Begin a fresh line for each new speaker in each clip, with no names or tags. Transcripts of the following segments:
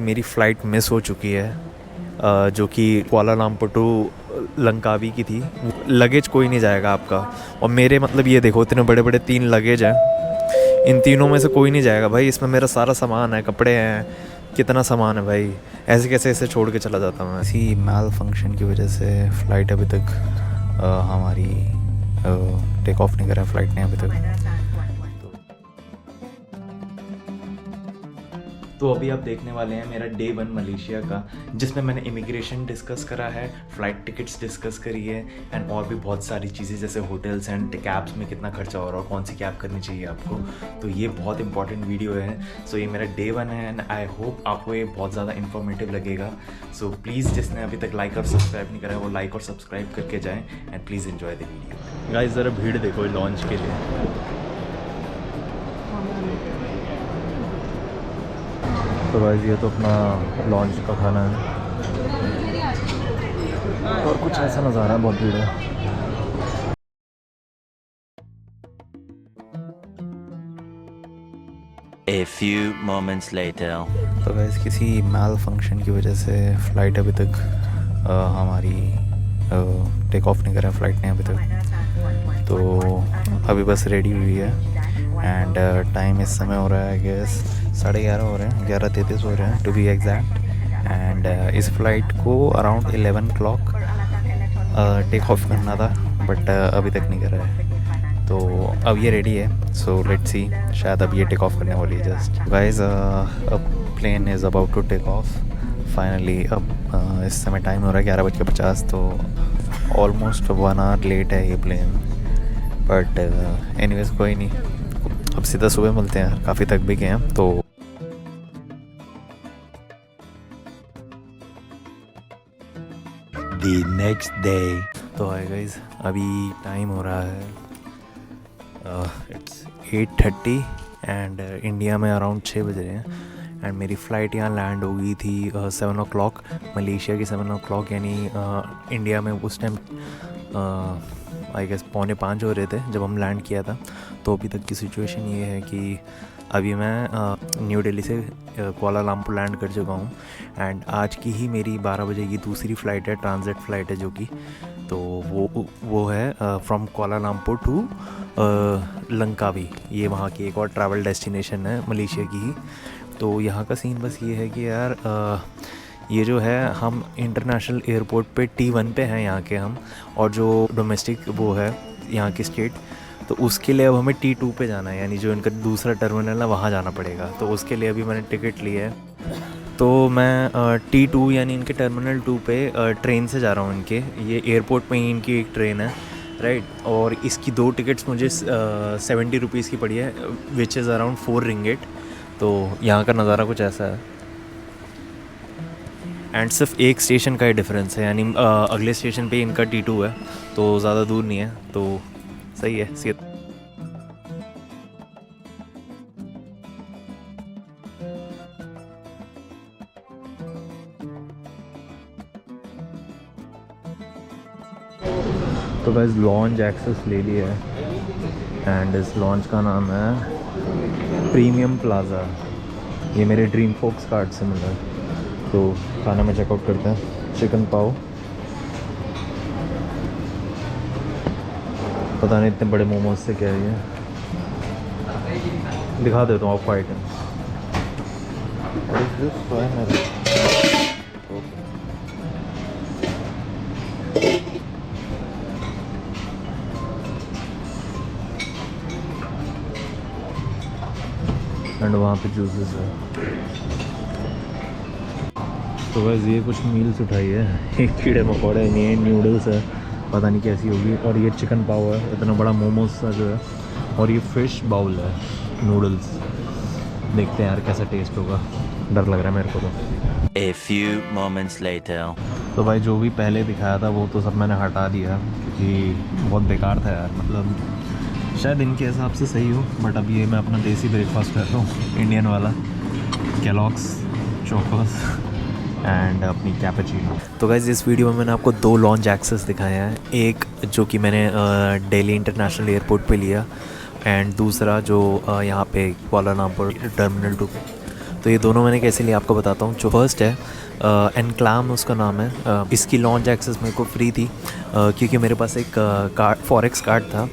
मेरी flight miss हो चुकी है जो कि कुआलालंपुर टू लंकावी की थी। लगेज कोई नहीं जाएगा आपका। और मेरे मतलब ये देखो इतने बड़े बड़े 3 लगेज हैं, इन तीनों में से कोई नहीं जाएगा भाई। इसमें मेरा सारा सामान है, कपड़े हैं, कितना सामान है भाई। ऐसे कैसे ऐसे छोड़ के चला जाता हूँ मैं। इसी माल फंक्शन की वजह से फ़्लाइट अभी तक हमारी टेक ऑफ नहीं करा फ़्लाइट ने अभी तक। तो अभी आप देखने वाले हैं मेरा डे 1 मलेशिया का, जिसमें मैंने इमिग्रेशन डिस्कस करा है, फ़्लाइट टिकट्स डिस्कस करी है एंड और भी बहुत सारी चीज़ें जैसे होटल्स एंड कैब्स में कितना खर्चा हो रहा है और कौन सी कैब करनी चाहिए आपको। तो ये बहुत इंपॉर्टेंट वीडियो है। सो ये मेरा डे 1 है एंड आई होप आपको ये बहुत ज़्यादा इन्फॉर्मेटिव लगेगा। सो प्लीज़ जिसने अभी तक लाइक और सब्सक्राइब नहीं करा है वो लाइक और सब्सक्राइब करके जाएँ and please enjoy the video. Guys ज़रा भीड़ देखो लॉन्च के लिए। तो भाई ये तो अपना लॉन्च का खाना है और कुछ ऐसा नज़ारा है, बहुत भीड़ है।
A few moments later.
तो वैसे किसी माल फंक्शन की वजह से फ़्लाइट अभी तक हमारी टेक ऑफ नहीं करा फ़्लाइट ने अभी तक। तो अभी बस रेडी हुई है एंड टाइम इस समय हो रहा है गैस 11:30 हो रहे हैं, 11:33 हो रहे हैं टू बी एग्जैक्ट। एंड इस फ़्लाइट को अराउंड 11 o'clock टेक ऑफ करना था बट अभी तक नहीं कर रहा है। तो अब ये रेडी है, सो लेट्स सी, शायद अब ये टेक ऑफ करने वाली है जस्ट। गाइस अब plane is about to take off finally. अब इस समय टाइम हो रहा है 11:50, तो ऑलमोस्ट 1 hour लेट है ये प्लेन। बट एनीवेज कोई नहीं, अब सीधा सुबह मिलते हैं, काफ़ी थक भी गए हैं। तो
The next day.
तो हाय गाइस, अभी टाइम हो रहा है इट्स 8:30 एंड इंडिया में अराउंड 6 बज रहे हैं एंड मेरी फ़्लाइट यहाँ लैंड हो गई थी 7 o'clock, मलेशिया की 7 o'clock, यानी इंडिया में उस टाइम आई गेस 4:45 हो रहे थे जब हम लैंड किया था। तो अभी तक की सिचुएशन ये है कि अभी मैं न्यू दिल्ली से कुआलालंपुर लैंड कर चुका हूँ एंड आज की ही मेरी 12 बजे की दूसरी फ़्लाइट है, ट्रांजिट फ़्लाइट है जो कि, तो वो है फ्रॉम कुआलालंपुर टू लंकावी। ये वहाँ की एक और ट्रैवल डेस्टिनेशन है मलेशिया की ही। तो यहाँ का सीन बस ये है कि यार ये जो है हम इंटरनेशनल एयरपोर्ट पे T1 पे हैं यहाँ के हम, और जो डोमेस्टिक वो है यहाँ की स्टेट, तो उसके लिए अब हमें T2 पे जाना है, यानी जो इनका दूसरा टर्मिनल है वहाँ जाना पड़ेगा। तो उसके लिए अभी मैंने टिकट ली है। तो मैं T2 यानी इनके टर्मिनल 2 पे ट्रेन से जा रहा हूँ इनके, ये एयरपोर्ट में ही इनकी एक ट्रेन है राइट। और इसकी 2 टिकट्स मुझे 70 रुपीज़ की पड़ी है, विच इज़ अराउंड 4 रिंगिट। तो यहाँ का नज़ारा कुछ ऐसा है एंड सिर्फ एक स्टेशन का ही डिफरेंस है, यानी अगले स्टेशन पे इनका T2 है, तो ज़्यादा दूर नहीं है, तो सही है सीधा। तो बस लॉन्च एक्सेस ले लिया है एंड इस लॉन्च का नाम है प्रीमियम प्लाज़ा। ये मेरे ड्रीम फोक्स कार्ड से मिला है। तो खाना में चेकआउट करते हैं, चिकन पाव, पता नहीं इतने बड़े मोमोज से क्या है ये, दिखा देता हूँ आपको आइटम। एंड वहाँ पे जूसेस है। तो बस ये कुछ मील्स उठाई है, एक कीड़े मकोड़े नहीं, नूडल्स है, पता नहीं कैसी होगी, और ये चिकन पाव है, इतना बड़ा मोमोज सा जो है, और ये फ़िश बाउल है, नूडल्स। देखते हैं यार कैसा टेस्ट होगा, डर लग रहा है मेरे को तो।
A few moments later.
तो भाई जो भी पहले दिखाया था वो तो सब मैंने हटा दिया क्योंकि बहुत बेकार था यार, मतलब शायद इनके हिसाब से सही हो, बट अब ये मैं अपना देसी ब्रेकफास्ट कर रहा हूँ, इंडियन वाला, केलॉग्स, चोकोस एंड अपनी कैपेचिनो। तो गाइस इस वीडियो में मैंने आपको 2 लॉन्च एक्सेस दिखाए हैं, एक जो कि मैंने दिल्ली इंटरनेशनल एयरपोर्ट पे लिया एंड दूसरा जो यहाँ पे कुआलालंपुर टर्मिनल 2। तो ये दोनों मैंने कैसे लिए आपको बताता हूँ। जो फर्स्ट है एनक्लाम उसका नाम है। इसकी लॉन्च एक्सेस मेरे को फ्री थी क्योंकि मेरे पास एक कार्ड फॉरेक्स कार्ड था,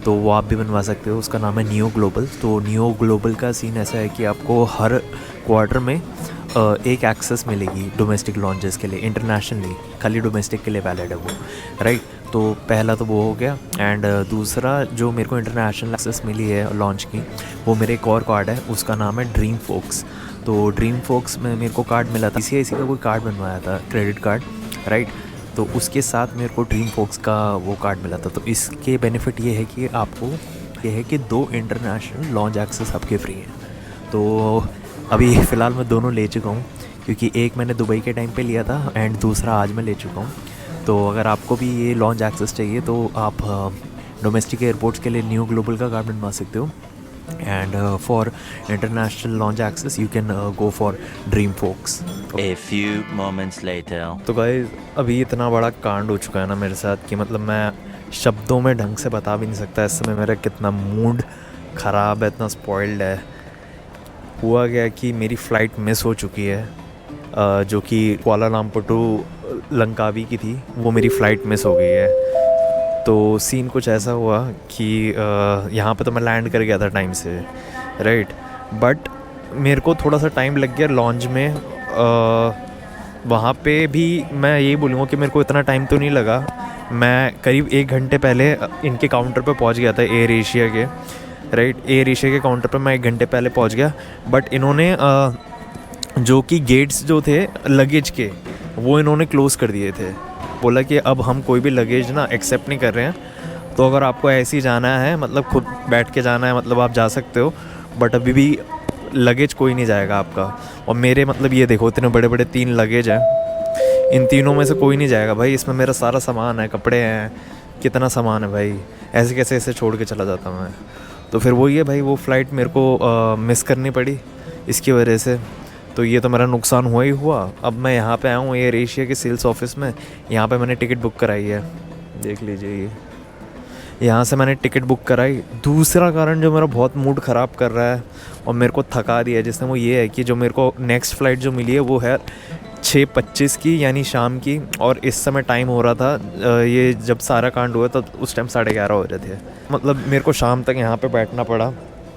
तो वो आप भी बनवा सकते हो। उसका नाम है नियो ग्लोबल। तो नियो ग्लोबल का सीन ऐसा है कि आपको हर क्वार्टर में एक एक्सेस मिलेगी डोमेस्टिक लॉन्चेस के लिए, इंटरनेशनली, खाली डोमेस्टिक के लिए वैलिड है वो, राइट। तो पहला तो वो हो गया। एंड दूसरा जो मेरे को इंटरनेशनल एक्सेस मिली है लॉन्च की, वो मेरे एक और कार्ड है, उसका नाम है ड्रीम फोक्स। तो ड्रीम फोक्स में मेरे को कार्ड मिला था, ICICI का कोई कार्ड बनवाया था, क्रेडिट कार्ड, राइट। तो उसके साथ मेरे को ड्रीम फोक्स का वो कार्ड मिला था। तो इसके बेनिफिट ये है कि आपको ये है कि 2 इंटरनेशनल लॉन्च एक्सेस आपके फ्री हैं। तो अभी फ़िलहाल मैं दोनों ले चुका हूँ, क्योंकि एक मैंने दुबई के टाइम पे लिया था एंड दूसरा आज मैं ले चुका हूँ। तो अगर आपको भी ये लॉन्च एक्सेस चाहिए तो आप डोमेस्टिक एयरपोर्ट्स के लिए न्यू ग्लोबल का कार्ड बनवा सकते हो। And for international lounge access you can go for Dreamfolks.
A few moments later.
तो गाइस अभी इतना बड़ा कांड हो चुका है ना मेरे साथ कि मतलब मैं शब्दों में ढंग से बता भी नहीं सकता इस समय मेरा कितना मूड ख़राब है, इतना स्पॉइल्ड है। हुआ गया कि मेरी फ़्लाइट मिस हो चुकी है, जो कि कुआलालंपुर टू लंकावी की थी, वो मेरी फ़्लाइट मिस हो गई है। तो सीन कुछ ऐसा हुआ कि यहाँ पे तो मैं लैंड कर गया था टाइम से, राइट, बट मेरे को थोड़ा सा टाइम लग गया लॉन्च में। वहाँ पे भी मैं यही बोलूँगा कि मेरे को इतना टाइम तो नहीं लगा। मैं करीब 1 घंटे पहले इनके काउंटर पे पहुँच गया था, एयर एशिया के, राइट। एयर एशिया के काउंटर पे मैं 1 घंटे पहले पहुँच गया, बट इन्होंने जो कि गेट्स जो थे लगेज के, वो इन्होंने क्लोज़ कर दिए थे। बोला कि अब हम कोई भी लगेज ना एक्सेप्ट नहीं कर रहे हैं, तो अगर आपको ऐसे ही जाना है, मतलब खुद बैठ के जाना है, मतलब आप जा सकते हो, बट अभी भी लगेज कोई नहीं जाएगा आपका। और मेरे मतलब ये देखो इतने बड़े बड़े 3 लगेज हैं, इन तीनों में से कोई नहीं जाएगा भाई। इसमें मेरा सारा सामान है, कपड़े हैं, कितना सामान है भाई, ऐसे कैसे ऐसे छोड़ के चला जाता मैं। तो फिर वही है भाई, वो फ़्लाइट मेरे को मिस करनी पड़ी इसकी वजह से। तो ये तो मेरा नुकसान हुआ ही हुआ। अब मैं यहाँ पे आया हूँ एयर एशिया के सेल्स ऑफिस में, यहाँ पे मैंने टिकट बुक कराई है, देख लीजिए ये यहाँ से मैंने टिकट बुक कराई। दूसरा कारण जो मेरा बहुत मूड ख़राब कर रहा है और मेरे को थका दिया है जिसने, वो ये है कि जो मेरे को नेक्स्ट फ़्लाइट जो मिली है वो है 6:25 की, यानी शाम की। और इस समय टाइम हो रहा था, ये जब सारा कांड हुआ तो उस टाइम 11:30 हो रहे थे। मतलब मेरे को शाम तक यहाँ पे बैठना पड़ा,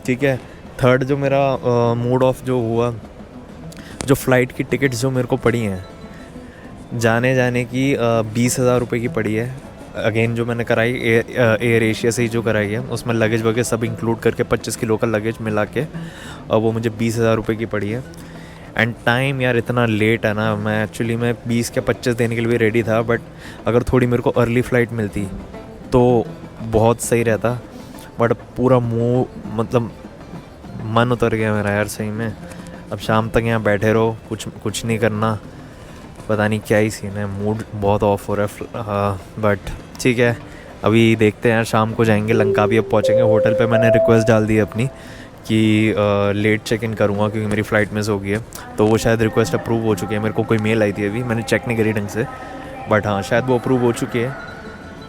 ठीक है। थर्ड जो मेरा मूड ऑफ जो हुआ, जो फ़्लाइट की टिकट्स जो मेरे को पड़ी हैं, जाने की 20,000 रुपये की पड़ी है। अगेन जो मैंने कराई एयर एशिया से ही जो कराई है, उसमें लगेज वगैरह सब इंक्लूड करके 25 किलो का लगेज मिला के वो मुझे 20,000 रुपये की पड़ी है। एंड टाइम यार इतना लेट है ना, मैं एक्चुअली मैं 20 के 25 देने के लिए भी रेडी था, बट अगर थोड़ी मेरे को अर्ली फ़्लाइट मिलती तो बहुत सही रहता। बट पूरा मुँह मतलब मन उतर गया मेरा यार सही में। अब शाम तक यहाँ बैठे रहो, कुछ नहीं करना, पता नहीं क्या ही सीन है, मूड बहुत ऑफ हो रहा है। बट ठीक है, अभी देखते हैं यार, शाम को जाएंगे लंकावी। अब पहुँचेंगे होटल पे, मैंने रिक्वेस्ट डाल दी है अपनी कि लेट चेक इन करूँगा क्योंकि मेरी फ़्लाइट मिस हो गई है। तो वो शायद रिक्वेस्ट अप्रूव हो चुकी है, मेरे को कोई मेल आई थी अभी, मैंने चेक नहीं करी ढंग से, बट हाँ शायद वो अप्रूव हो चुकी है।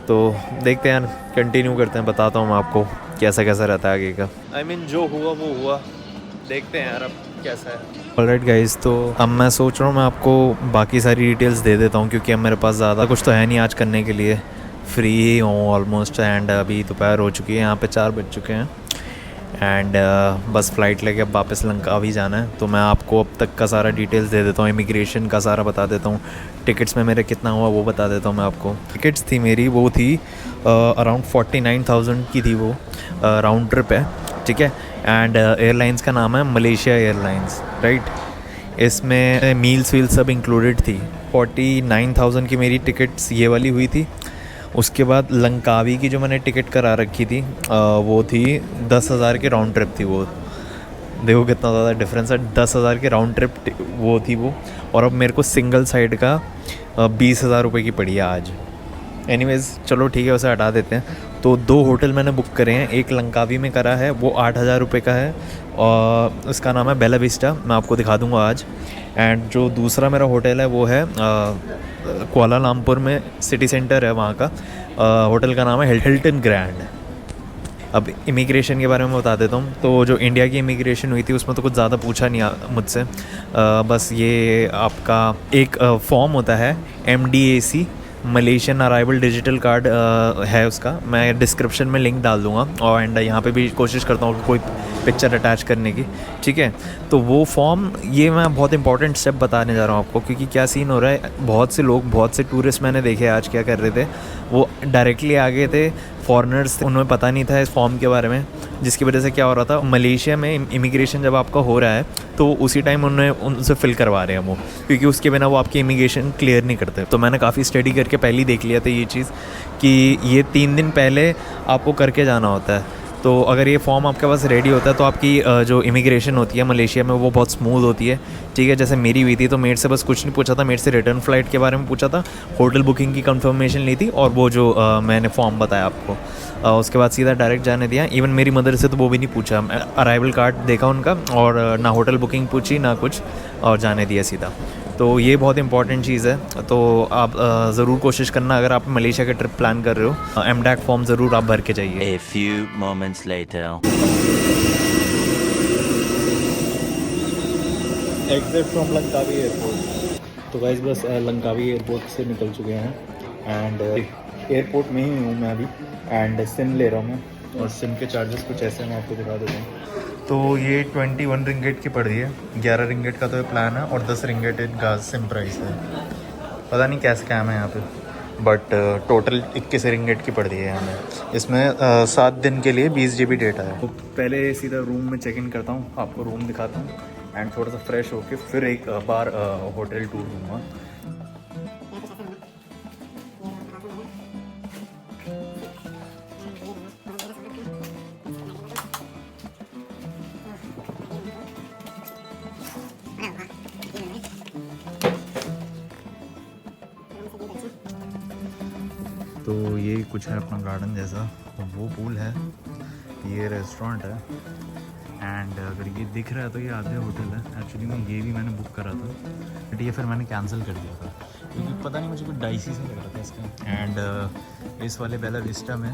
तो देखते हैं यार, कंटिन्यू करते हैं, बताता हूँ मैं आपको कैसा कैसा रहता है आगे का। I mean, जो हुआ वो हुआ, देखते हैं यार अब कैसा है। ऑलराइट गाइस, तो अब मैं सोच रहा हूँ मैं आपको बाकी सारी डिटेल्स दे देता हूँ, क्योंकि अब मेरे पास ज़्यादा कुछ तो है नहीं आज करने के लिए, फ्री ही हूँ ऑलमोस्ट। एंड अभी दोपहर हो चुकी है, यहाँ पे 4 बज चुके हैं। एंड बस फ़्लाइट लेके अब वापस लंकावी जाना है। तो मैं आपको अब तक का सारा डिटेल्स दे देता हूँ, इमिग्रेशन का सारा बता देता हूँ, टिकट्स में मेरा कितना हुआ वो बता देता हूँ मैं आपको। टिकट्स थी मेरी, वो थी अराउंड 49,000 की थी वो, राउंड ट्रिप है, ठीक है। एंड एयरलाइंस का नाम है मलेशिया एयरलाइंस, राइट। इसमें मील्स वील्स सब इंक्लूडेड थी। 49,000 की मेरी टिकट्स ये वाली हुई थी। उसके बाद लंकावी की जो मैंने टिकट करा रखी थी वो थी 10,000 की राउंड ट्रिप थी। वो देखो कितना ज़्यादा डिफरेंस है, 10,000 की राउंड ट्रिप वो थी वो। और अब मेरे को सिंगल साइड का 20,000 रुपये की पड़ी है आज। एनीवेज़ चलो ठीक है, उसे हटा देते हैं। तो 2 होटल मैंने बुक करे हैं, एक लंकावी में करा है, वो 8,000 रुपये का है, और उसका नाम है बेला विस्टा, मैं आपको दिखा दूंगा आज। एंड जो दूसरा मेरा होटल है वो है कुआलालंपुर में, सिटी सेंटर है वहाँ का, होटल का नाम है हिल्टन ग्रैंड। अब इमिग्रेशन के बारे में बता देता हूँ। तो जो इंडिया की इमिग्रेशन हुई थी उसमें तो कुछ ज़्यादा पूछा नहीं मुझसे। बस ये आपका एक फॉर्म होता है MDAC, Malaysian arrival digital card है उसका। मैं डिस्क्रिप्शन में लिंक डाल दूँगा और एंड यहाँ पे भी कोशिश करता हूँ कि कोई पिक्चर अटैच करने की, ठीक है। तो वो फॉर्म, ये मैं बहुत इंपॉर्टेंट स्टेप बताने जा रहा हूँ आपको, क्योंकि क्या सीन हो रहा है, बहुत से लोग, बहुत से टूरिस्ट मैंने देखे आज क्या कर रहे थे, वो डायरेक्टली आ गए थे, फॉरेनर्स, उन्हें पता नहीं था इस फॉर्म के बारे में, जिसकी वजह से क्या हो रहा था, मलेशिया में इमिग्रेशन जब आपका हो रहा है तो उसी टाइम उनसे फिल करवा रहे हैं वो, क्योंकि उसके बिना वो आपकी इमिग्रेशन क्लियर नहीं करते। तो मैंने काफ़ी स्टडी करके पहले ही देख लिया था ये चीज़ कि ये 3 दिन पहले आपको करके जाना होता है। तो अगर ये फॉर्म आपके पास रेडी होता है तो आपकी जो इमिग्रेशन होती है मलेशिया में वो बहुत स्मूथ होती है, ठीक है। जैसे मेरी हुई थी तो मेरे से बस कुछ नहीं पूछा था, मेरे से रिटर्न फ़्लाइट के बारे में पूछा था, होटल बुकिंग की कंफर्मेशन ली थी और वो जो मैंने फॉर्म बताया आपको, उसके बाद सीधा डायरेक्ट जाने दिया। इवन मेरी मदर से तो वो भी नहीं पूछा, अराइवल कार्ड देखा उनका और ना होटल बुकिंग पूछी ना कुछ, और जाने दिया सीधा। तो ये बहुत इंपॉर्टेंट चीज़ है। तो आप ज़रूर कोशिश करना, अगर आप मलेशिया का ट्रिप प्लान कर रहे हो, MDAC फॉर्म ज़रूर आप भर के जाइए।
A few moments later.
Exit from Langkawi airport. तो गाइस बस लंकावी एयरपोर्ट से निकल चुके हैं एंड एयरपोर्ट में ही हूँ मैं अभी, एंड सिम ले रहा हूँ मैं, और सिम के चार्जेस कुछ ऐसे मैं आपको दिखा देता हूँ। तो ये 21 रिंगेट की पड़ रही है, 11 रिंगेट का तो ये प्लान है और 10 रिंगेट इनका सिम प्राइस है। पता नहीं क्या स्कैम है यहाँ पे, बट टोटल 21 रिंगेट की पड़ रही है हमें। इसमें 7 दिन के लिए 20 GB डेटा है। तो पहले सीधा रूम में चेक इन करता हूँ, आपको रूम दिखाता हूँ एंड थोड़ा सा फ्रेश होके फिर एक बार होटल टूर लूँगा। तो ये कुछ है अपना गार्डन जैसा, वो पूल है, ये रेस्टोरेंट है एंड अगर ये दिख रहा है तो ये आधे होटल है। एक्चुअली मैं ये भी मैंने बुक करा था बट ये फिर मैंने कैंसिल कर दिया था क्योंकि पता नहीं मुझे कुछ डाइसी से लग रहा था इसका। एंड इस वाले बेला विस्टा में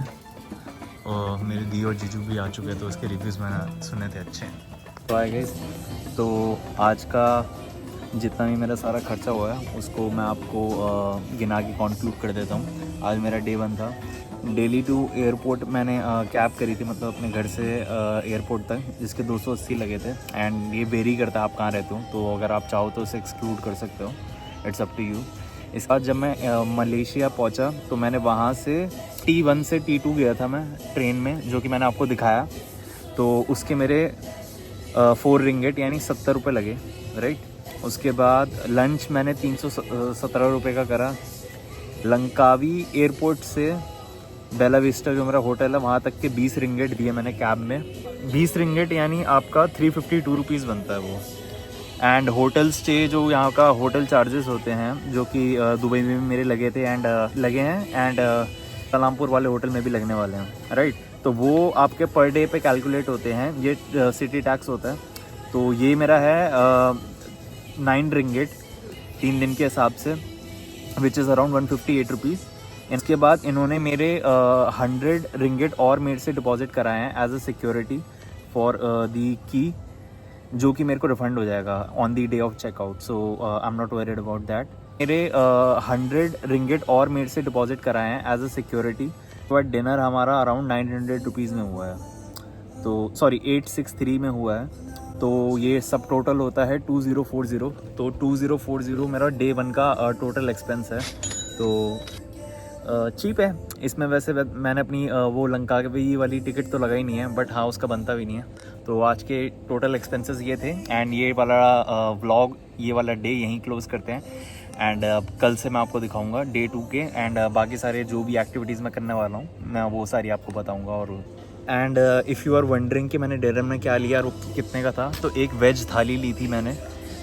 मेरे दी और जीजू भी आ चुके हैं तो उसके रिव्यूज़ मैंने सुने थे अच्छे। तो आए गए, तो आज का जितना भी मेरा सारा खर्चा हुआ है उसको मैं आपको गिना के कंक्लूड कर देता हूँ। आज मेरा डे 1 था। दिल्ली टू एयरपोर्ट मैंने कैब करी थी, मतलब अपने घर से एयरपोर्ट तक, जिसके 280 लगे थे एंड ये वेरी करता है आप कहाँ रहते हो, तो अगर आप चाहो तो उसे एक्सक्लूड कर सकते हो, इट्स अप टू यू। इसके बाद जब मैं मलेशिया पहुँचा तो मैंने वहाँ से T1 से T2 गया था मैं ट्रेन में, जो कि मैंने आपको दिखाया। तो उसके मेरे 4 रिंगेट यानी 70 रुपये लगे, राइट। उसके बाद लंच मैंने 317 रुपये का करा। लंकावी एयरपोर्ट से बेला विस्टा जो मेरा होटल है वहाँ तक के 20 रिंगेट दिए मैंने कैब में। 20 रिंगेट यानी आपका 352 रुपीज़ बनता है वो। एंड होटल स्टे जो यहाँ का होटल चार्जेस होते हैं, जो कि दुबई में भी मेरे लगे थे एंड लगे हैं एंड सलामपुर वाले होटल में भी लगने वाले हैं, राइट। तो वो आपके पर डे पे कैलकुलेट होते हैं, ये सिटी टैक्स होता है। तो ये मेरा है 9 रिंगेट 3 दिन के हिसाब से, विच इज़ अराउंड 158 रुपीज़। इसके बाद इन्होंने मेरे 100 रिंगेट और मेरे से डिपॉजिट कराए हैं as a security for the key, जो कि मेरे को रिफंड हो जाएगा on the day of checkout. So I am not worried about that. मेरे 100 रिंगेट और मेरे से डिपॉजिट कराए हैं as a security. But dinner हमारा अराउंड 900 रुपीज़ में हुआ है, तो सॉरी 863 में हुआ है। तो ये सब टोटल होता है 2040। तो 2040 मेरा डे 1 का टोटल एक्सपेंस है। तो चीप है इसमें। वैसे मैंने अपनी वो लंकावी वाली टिकट तो लगाई नहीं है, बट हाँ उसका बनता भी नहीं है। तो आज के टोटल एक्सपेंसेस ये थे एंड ये वाला व्लॉग, ये वाला डे यहीं क्लोज़ करते हैं। एंड कल से मैं आपको दिखाऊंगा डे 2 के एंड बाकी सारे जो भी एक्टिविटीज़ मैं करने वाला हूँ मैं वो सारी आपको बताऊँगा। और and if you are wondering कि मैंने डिनर में क्या लिया और कितने का था, तो एक वेज थाली ली थी मैंने,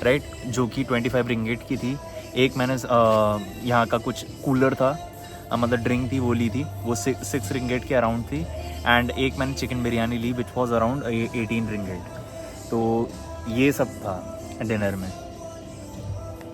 राइट, जो कि 25 रिंगेट की थी। एक मैंने यहाँ का कुछ कूलर था, मतलब ड्रिंक थी, वो ली थी, वो 6 रिंगेट के अराउंड थी। एंड एक मैंने चिकन बिरयानी ली विच वॉज अराउंड 18 रिंगेट। तो ये सब था डिनर में।